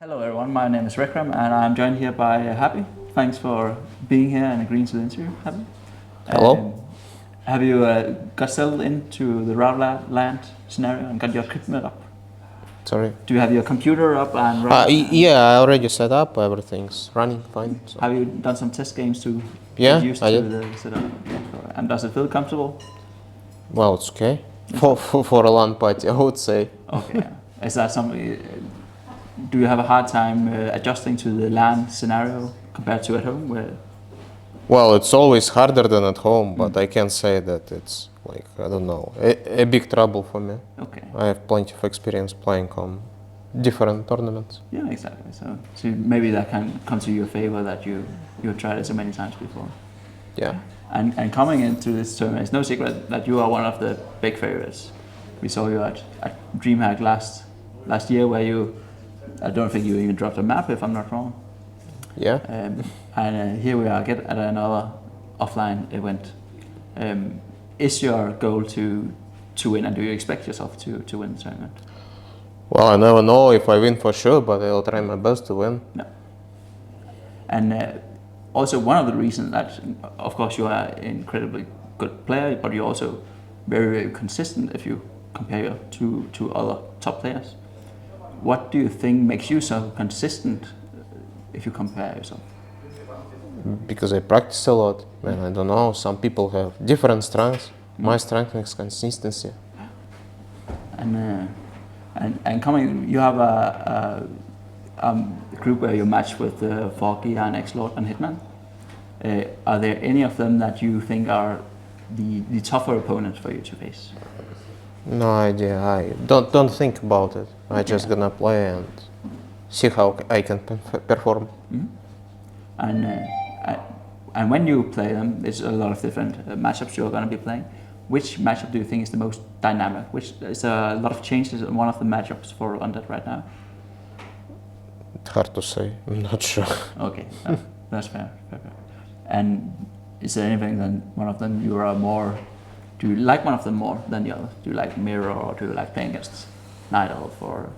Hello everyone, my name is RehcraM and I'm joined here by Happy. Thanks for being here and agreeing to the interview, Happy. Hello. Have you got settled into the RARALAND scenario and got your equipment up? Sorry. Do you have your computer up and running? Yeah, I already set up. Everything's running fine. So. Have you done some test games to Yeah, get used I to did. the setup? Yeah. And does it feel comfortable? Well, it's okay. For a LAN party, I would say. Okay. Is that something? Do you have a hard time adjusting to the LAN scenario compared to at home? Well, it's always harder than at home, but I can say that it's like, I don't know, a big trouble for me. Okay. I have plenty of experience playing on different tournaments. Yeah, exactly. So maybe that can come to your favor that you've tried it so many times before. Yeah. And coming into this tournament, it's no secret that you are one of the big favorites. We saw you at DreamHack last year, where I don't think you even dropped a map, if I'm not wrong. Yeah. And here we are again at another offline event. Is your goal to win, and do you expect yourself to win the tournament? Well, I never know if I win for sure, but I'll try my best to win. No. And also one of the reasons that, of course, you are an incredibly good player, but you're also very, very consistent if you compare you to other top players. What do you think makes you so consistent if you compare yourself? Because I practice a lot, and I don't know, some people have different strengths. My strength is consistency. And coming, you have a group where you match with Foggy and X-Lord and Hitman. Are there any of them that you think are the tougher opponents for you to face? No idea. I don't think about it. I just gonna play and see how I can perform. Mm-hmm. And when you play them, there's a lot of different matchups you're going to be playing. Which matchup do you think is the most dynamic? Which is a lot of changes in one of the matchups for Undead right now? Hard to say. I'm not sure. Okay, that's fair. And is there anything that one of them you are more? Do you like one of them more than the other? Do you like Mirror, or do you like playing against Night Elf? Or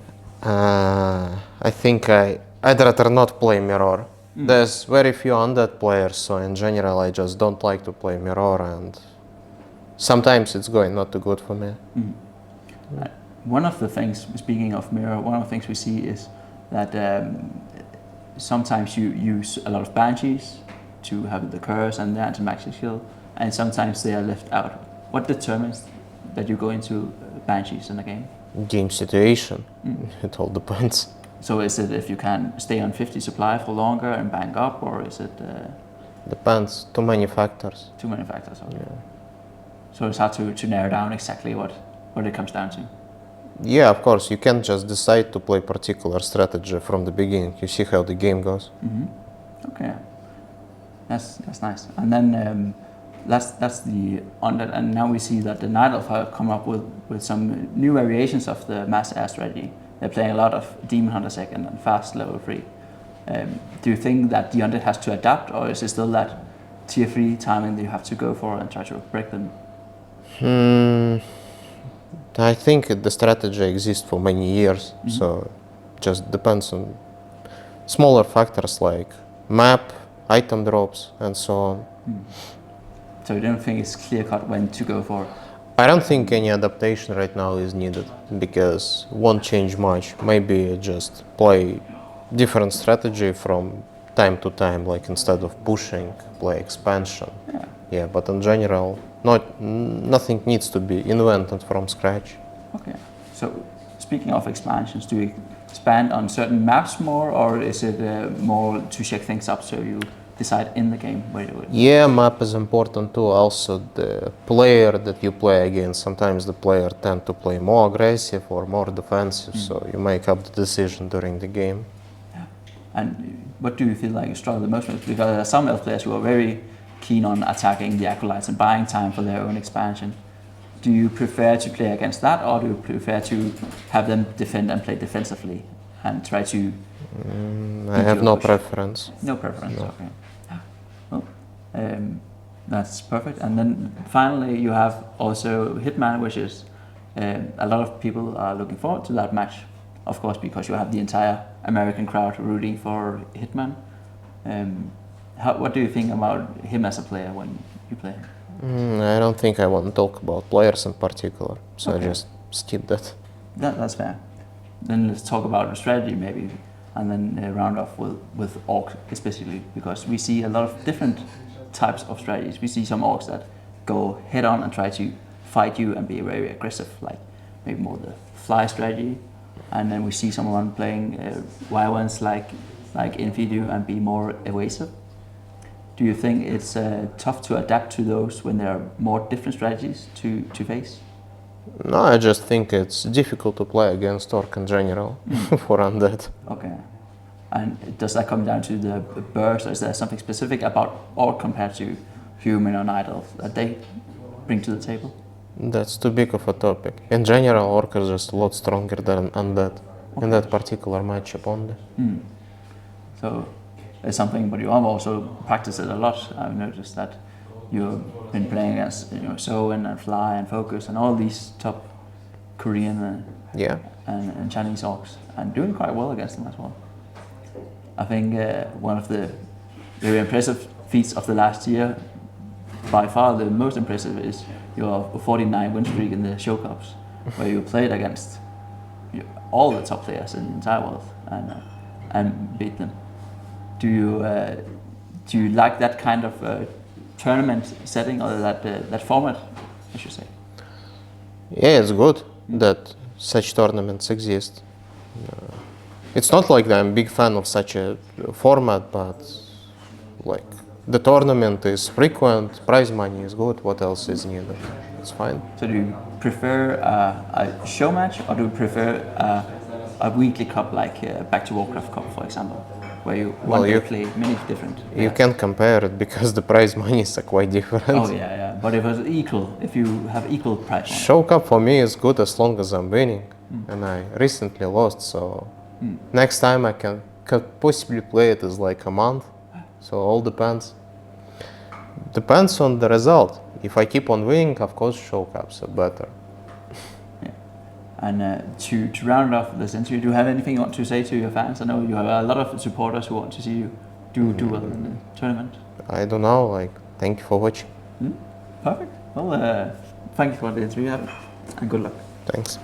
I think I'd rather not play Mirror. There's very few Undead players, so in general I just don't like to play Mirror, and sometimes it's going not too good for me. One of the things, speaking of Mirror, one of the things we see is that sometimes you use a lot of Banshees to have the curse and the anti-magic shield, and sometimes they are left out. What determines that you go into Banshees in the game? Game situation. It all depends. So is it if you can stay on 50 supply for longer and bank up, or is it? Depends. Too many factors. Too many factors. Okay. Yeah. So it's hard to narrow down exactly what it comes down to. Yeah, of course. You can't just decide to play particular strategy from the beginning. You see how the game goes. Mm-hmm. Okay, that's nice. And then that's the Undead, and now we see that the Night Elf have come up with some new variations of the Mass Air strategy. They're playing a lot of Demon Hunter second and fast level 3. Do you think that the Undead has to adapt, or is it still that tier 3 timing that you have to go for and try to break them? I think the strategy exists for many years, so just depends on smaller factors like map, item drops, and so on. So you don't think it's clear cut when to go for? I don't think any adaptation right now is needed, because won't change much. Maybe just play different strategy from time to time, like instead of pushing, play expansion. Yeah, but in general, nothing needs to be invented from scratch. Okay. So speaking of expansions, do you expand on certain maps more, or is it more to shake things up so you decide in the game where you would? Yeah, map is important too. Also, the player that you play against. Sometimes the player tend to play more aggressive or more defensive, so you make up the decision during the game. Yeah. And what do you feel like you struggle the most with? Because there are some elf players who are very keen on attacking the acolytes and buying time for their own expansion. Do you prefer to play against that, or do you prefer to have them defend and play defensively and try to? I have no preference. No preference. No. Okay. Well, that's perfect. And then finally, you have also Hitman, which is a lot of people are looking forward to that match. Of course, because you have the entire American crowd rooting for Hitman. What do you think about him as a player when you play him? I don't think I want to talk about players in particular, so Okay. I just skip that. That's fair. Then let's talk about the strategy maybe, and then round off with orcs especially, because we see a lot of different types of strategies. We see some orcs that go head on and try to fight you and be very aggressive, like maybe more the fly strategy, and then we see someone playing wild ones like Infidu and be more evasive. Do you think it's tough to adapt to those when there are more different strategies to face? No, I just think it's difficult to play against orc in general for undead. Okay. And does that come down to the burst, or is there something specific about orc compared to human or night elf that they bring to the table? That's too big of a topic. In general, orc is just a lot stronger than undead in that particular matchup only. So it's something, but you have also practiced it a lot. I've noticed that you've been playing as Soen and Fly and Focus and all these top Korean Yeah. and Chinese orcs, and doing quite well against them as well. I think one of the very impressive feats of the last year, by far the most impressive, is your 49 win streak in the show cups, where you played against all the top players in the entire world and beat them. Do you like that kind of tournament setting, or that format, I should say? Yeah, it's good that such tournaments exist. It's not like I'm a big fan of such a format, but like the tournament is frequent, prize money is good, what else is needed? It's fine. So do you prefer a show match, or do you prefer a weekly cup like Back to Warcraft Cup, for example, where you play many different? You can compare it because the prize monies are quite different. Oh yeah. But if you have equal prize money. Show cup for me is good as long as I'm winning, and I recently lost, so next time I could possibly play it as like a month. So all depends. Depends on the result. If I keep on winning, of course show cups are better. Yeah. And to round off this interview, do you have anything you want to say to your fans? I know you have a lot of supporters who want to see you do well in the tournament. I don't know, like, thank you for watching. Perfect. Well, thank you for the interview, and good luck. Thanks.